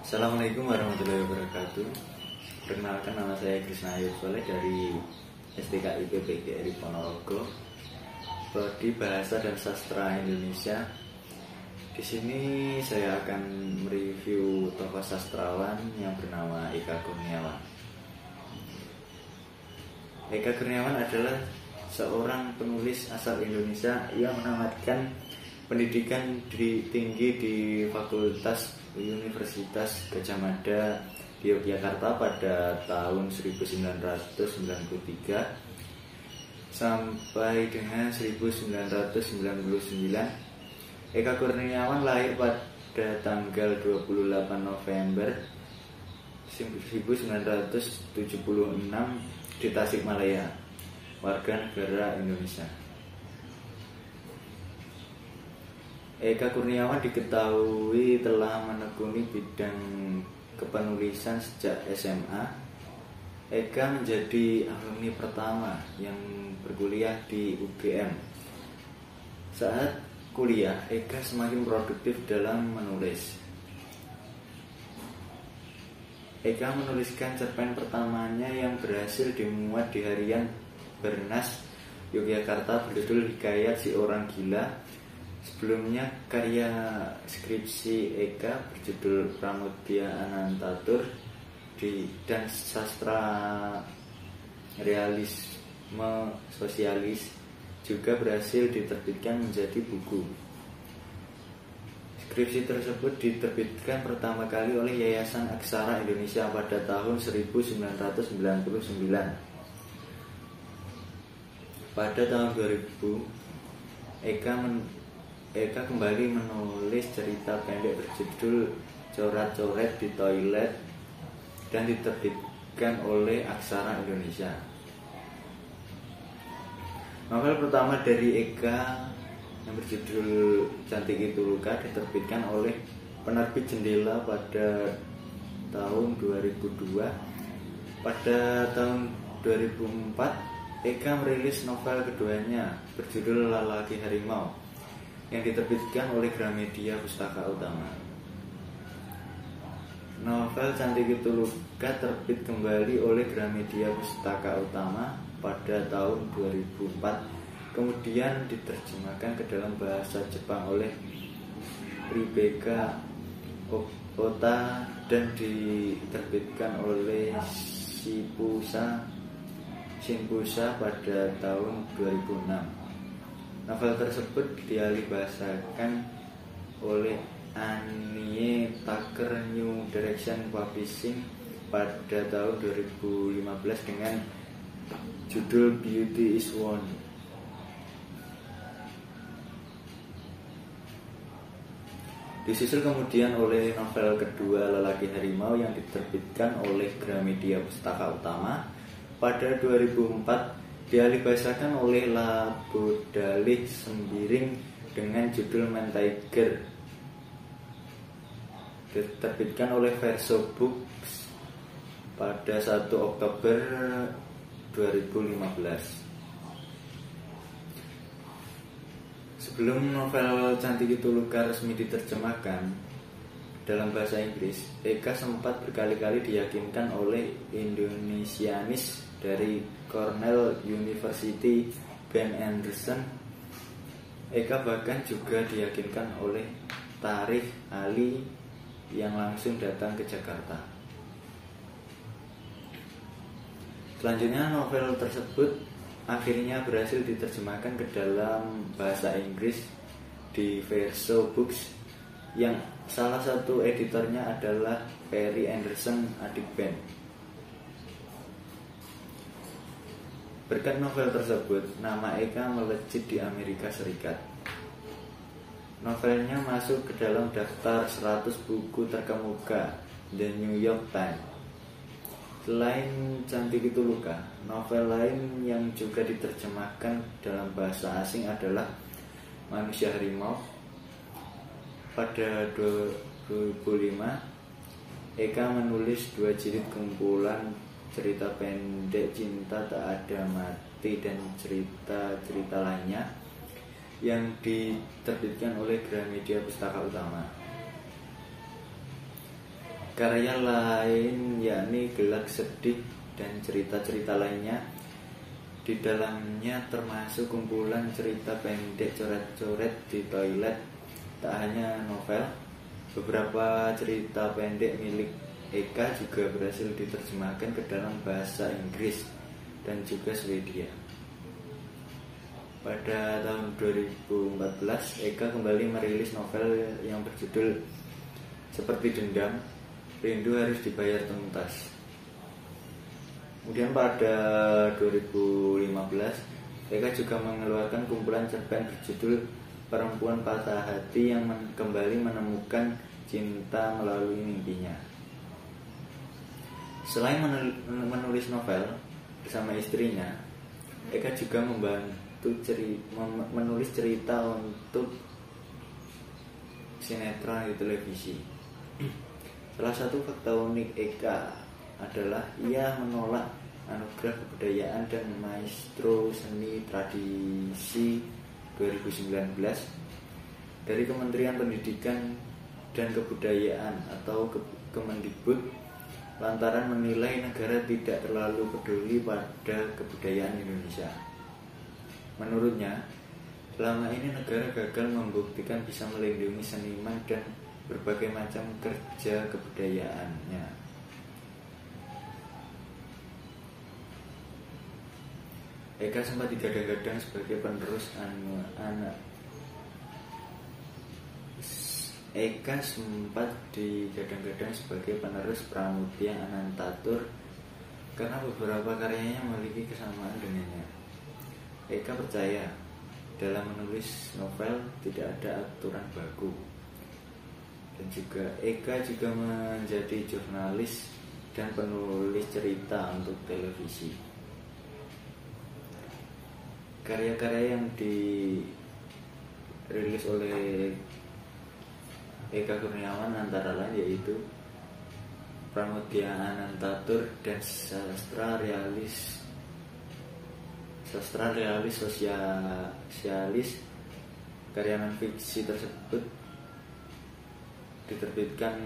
Assalamualaikum warahmatullahi wabarakatuh. Perkenalkan, nama saya Krisna Ayub Soleh dari STKIP PGRI Ponorogo, Prodi Bahasa dan Sastra Indonesia. Di sini saya akan mereview tokoh sastrawan yang bernama Eka Kurniawan. Eka Kurniawan adalah seorang penulis asal Indonesia yang menamatkan pendidikan tinggi di Fakultas Universitas Gadjah Mada di Yogyakarta pada tahun 1993 sampai dengan 1999. Eka Kurniawan lahir pada tanggal 28 November 1976 di Tasikmalaya, warga negara Indonesia. Eka Kurniawan diketahui telah menekuni bidang kepenulisan sejak SMA. Eka menjadi alumni pertama yang berkuliah di UGM. Saat kuliah, Eka semakin produktif dalam menulis. Eka menuliskan cerpen pertamanya yang berhasil dimuat di harian Bernas Yogyakarta berjudul Hikayat Si Orang Gila. Sebelumnya, karya skripsi Eka berjudul Pramudia Anantatur dan Sastra Realisme Sosialis juga berhasil diterbitkan menjadi buku. Skripsi tersebut diterbitkan pertama kali oleh Yayasan Aksara Indonesia pada tahun 1999. Pada tahun 2000, Eka kembali menulis cerita pendek berjudul Coret-Coret di Toilet dan diterbitkan oleh Aksara Indonesia. Novel pertama dari Eka yang berjudul Cantik Itu Luka diterbitkan oleh penerbit Jendela pada tahun 2002. Pada tahun 2004, Eka merilis novel keduanya berjudul Lalaki Harimau yang diterbitkan oleh Gramedia Pustaka Utama. Novel Cantik Itu Luka terbit kembali oleh Gramedia Pustaka Utama pada tahun 2004, kemudian diterjemahkan ke dalam bahasa Jepang oleh Rebecca Ota dan diterbitkan oleh Shinbusa pada tahun 2006. Novel tersebut dialihbahasakan oleh Anie Tucker New Direction Publishing pada tahun 2015 dengan judul Beauty is One. Disusul kemudian oleh novel kedua Lalaki Harimau yang diterbitkan oleh Gramedia Pustaka Utama pada 2004, dialihbahasakan oleh Labodalih Sembiring dengan judul Man Tiger, diterbitkan oleh Verso Books pada 1 Oktober 2015. Sebelum novel Cantik Itu Luka resmi diterjemahkan dalam bahasa Inggris, Eka sempat berkali-kali diyakinkan oleh Indonesianis dari Cornell University, Ben Anderson. Eka bahkan juga diyakinkan oleh Tariq Ali yang langsung datang ke Jakarta. Selanjutnya, novel tersebut akhirnya berhasil diterjemahkan ke dalam bahasa Inggris di Verso Books, yang salah satu editornya adalah Perry Anderson, adik Ben. Berkat novel tersebut, nama Eka melejit di Amerika Serikat. Novelnya masuk ke dalam daftar 100 buku terkemuka The New York Times. Selain Cantik Itu Luka, novel lain yang juga diterjemahkan dalam bahasa asing adalah Manusia Harimau. Pada 2005, Eka menulis 2 jilid kumpulan cerita pendek Cinta Tak Ada Mati dan cerita-cerita lainnya yang diterbitkan oleh Gramedia Pustaka Utama. Karya lain yakni Gelak Sedih dan cerita-cerita lainnya. Di dalamnya termasuk kumpulan cerita pendek coret-coret di toilet. Tak hanya novel, beberapa cerita pendek milik Eka juga berhasil diterjemahkan ke dalam bahasa Inggris dan juga Swedia. Pada tahun 2014, Eka kembali merilis novel yang berjudul Seperti Dendam, Rindu Harus Dibayar Tuntas. Kemudian pada 2015, Eka juga mengeluarkan kumpulan cerpen berjudul Perempuan Patah Hati yang kembali menemukan cinta melalui mimpinya. Selain menulis novel bersama istrinya, Eka juga membantu menulis cerita untuk sinetron di televisi. Salah satu fakta unik Eka adalah ia menolak anugerah kebudayaan dan maestro seni tradisi 2019 dari Kementerian Pendidikan dan Kebudayaan atau Kemendikbud lantaran menilai negara tidak terlalu peduli pada kebudayaan Indonesia. Menurutnya, selama ini negara gagal membuktikan bisa melindungi seniman dan berbagai macam kerja kebudayaannya. Eka sempat digadang-gadang sebagai penerus anak. Eka sempat digadang-gadang sebagai penerus Pramudia Anantatur karena beberapa karyanya memiliki kesamaan dengannya. Eka percaya dalam menulis novel tidak ada aturan baku. Dan juga Eka juga menjadi jurnalis dan penulis cerita untuk televisi. Karya-karya yang dirilis oleh Eka Kurniawan antara lain yaitu Pramudia Anantatur dan Sastra Realis Sosialis. Karya non-fiksi tersebut diterbitkan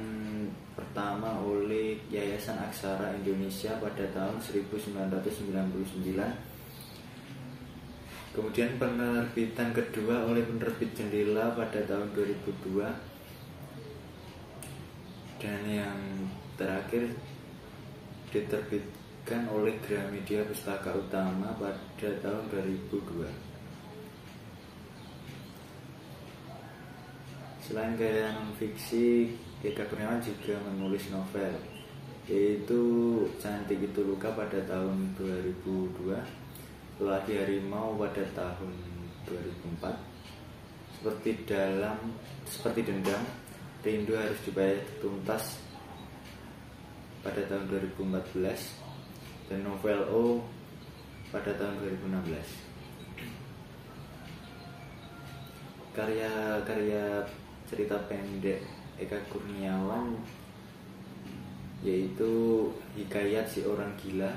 pertama oleh Yayasan Aksara Indonesia pada tahun 1999. Kemudian penerbitan kedua oleh penerbit Jendela pada tahun 2002. Dan yang terakhir diterbitkan oleh Gramedia Pustaka Utama pada tahun 2002. Selain karya non-fiksi, Eka Kurniawan juga menulis novel, yaitu Cantik Itu Luka pada tahun 2002, Lelaki Harimau pada tahun 2004, Seperti Dendam, Rindu Harus Dibayar Tuntas pada tahun 2014, dan novel O pada tahun 2016. Karya-karya cerita pendek Eka Kurniawan yaitu Hikayat Si Orang Gila,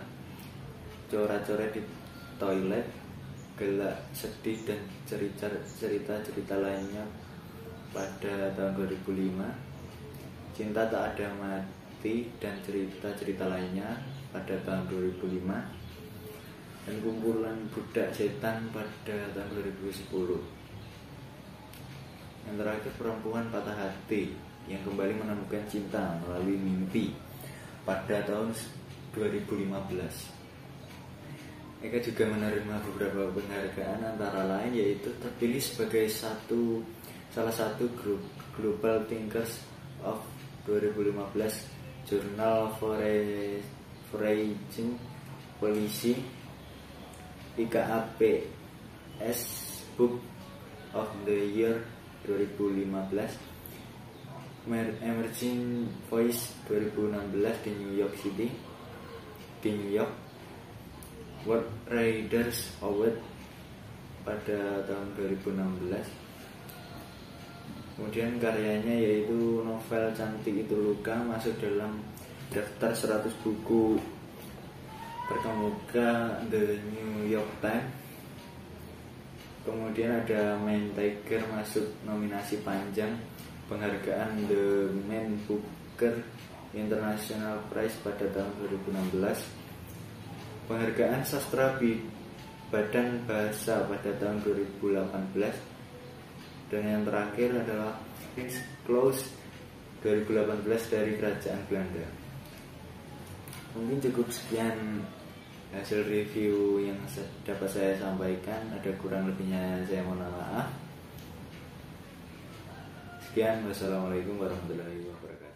Coret-coret di Toilet, Gelak Sedih dan cerita-cerita lainnya pada tahun 2005, Cinta Tak Ada Mati dan cerita-cerita lainnya pada tahun 2005, dan kumpulan Budak Setan pada tahun 2010. Yang terakhir Perempuan Patah Hati yang kembali menemukan cinta melalui mimpi pada tahun 2015. Eka juga menerima beberapa penghargaan antara lain yaitu terpilih sebagai salah satu grup Global Thinkers of 2015, Jurnal Foreign Policy, IKAPS Book of the Year 2015, Emerging Voice 2016 di New York City, World Readers Award pada tahun 2016. Kemudian karyanya yaitu novel Cantik Itu Luka masuk dalam daftar 100 buku terkemuka The New York Times. Kemudian ada Man Tiger masuk nominasi panjang penghargaan The Man Booker International Prize pada tahun 2016, penghargaan sastra Badan Bahasa pada tahun 2018, dan yang terakhir adalah Fixed Clause 2018 dari Kerajaan Belanda. Mungkin cukup sekian hasil review yang dapat saya sampaikan. Ada kurang lebihnya saya mohon maaf. Sekian, wassalamualaikum warahmatullahi wabarakatuh.